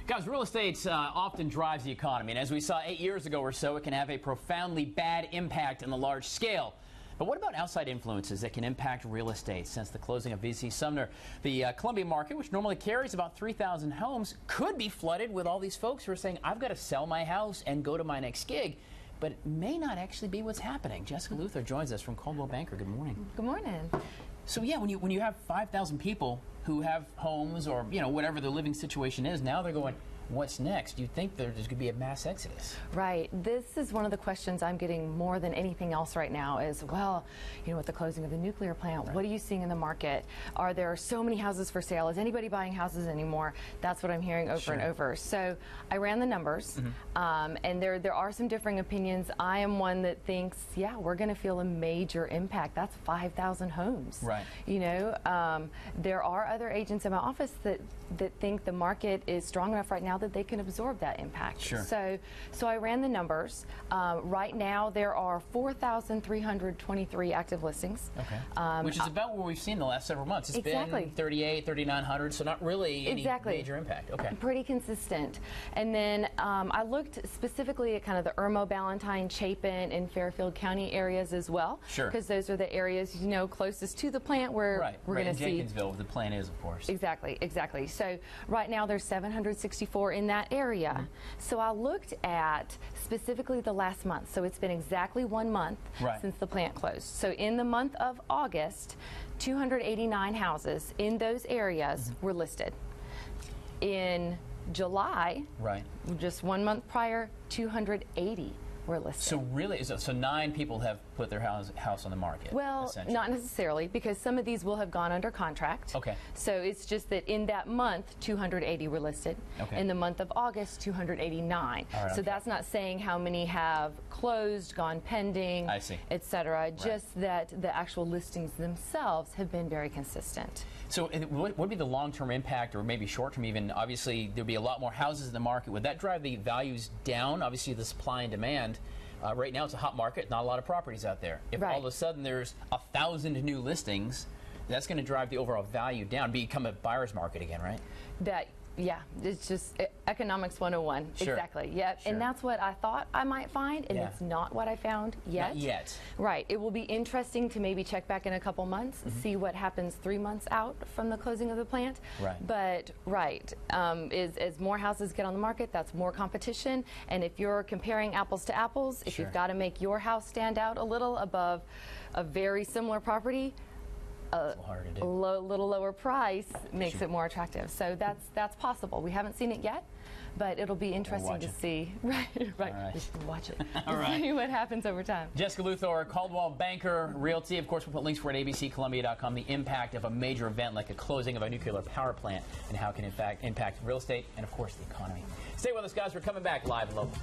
Guys, real estate often drives the economy, and as we saw 8 years ago or so, it can have a profoundly bad impact on the large scale. But what about outside influences that can impact real estate? Since the closing of VC Sumner, the Columbia market, which normally carries about 3,000 homes, could be flooded with all these folks who are saying, I've got to sell my house and go to my next gig. But it may not actually be what's happening. Jessica Luther joins us from Coldwell Banker. Good morning. Good morning. So yeah, when you have 5,000 people who have homes or whatever their living situation is, now they're going, what's next? You'd think there's going to be a mass exodus. Right. This is one of the questions I'm getting more than anything else right now is, well, with the closing of the nuclear plant, what are you seeing in the market? Are there so many houses for sale? Is anybody buying houses anymore? That's what I'm hearing over and over. So I ran the numbers, and there are some differing opinions. I am one that thinks, yeah, we're going to feel a major impact. That's 5,000 homes. Right. There are other agents in my office that think the market is strong enough right now that they can absorb that impact. Sure. So I ran the numbers. Right now there are 4,323 active listings. Okay. Which is about where we've seen the last several months. It's been 38, 3,900, so not really any major impact. Okay. Pretty consistent. And then I looked specifically at kind of the Irmo, Ballantyne, Chapin, and Fairfield County areas as well. Sure. Because those are the areas closest to the plant where we're going to see. In Jenkinsville, the plant is, of course. Exactly. So right now there's 764 in that area. So I looked at specifically the last month. So it's been exactly 1 month since the plant closed. So in the month of August, 289 houses in those areas were listed. In July, just 1 month prior, 280 were listed. So really, so 9 people have put their house on the market? Well, not necessarily, because some of these will have gone under contract. Okay. So it's just that in that month, 280 were listed. Okay. In the month of August, 289. All right, so that's not saying how many have closed, gone pending, etc. Just that the actual listings themselves have been very consistent. So what would be the long-term impact, or maybe short-term even? Obviously, there'd be a lot more houses in the market. Would that drive the values down? Obviously, the supply and demand. Right now, it's a hot market, not a lot of properties out there. If all of a sudden there's 1,000 new listings, that's going to drive the overall value down, become a buyer's market again, right? Yeah, it's just economics 101. Sure. Exactly. Yep. Sure. And that's what I thought I might find, and it's not what I found yet. Not yet. Right. It will be interesting to maybe check back in a couple months, see what happens 3 months out from the closing of the plant. Right. But as more houses get on the market, that's more competition. And if you're comparing apples to apples, if you've got to make your house stand out a little above a very similar property, a little lower price makes it more attractive. So that's possible. We haven't seen it yet, but it'll be interesting to see. Right. We should watch it. See what happens over time. Jessica Luther, Coldwell Banker Realty. Of course, we'll put links for it at abccolumbia.com. The impact of a major event like a closing of a nuclear power plant and how it can in fact impact real estate and, of course, the economy. Stay with us, guys. We're coming back live and local.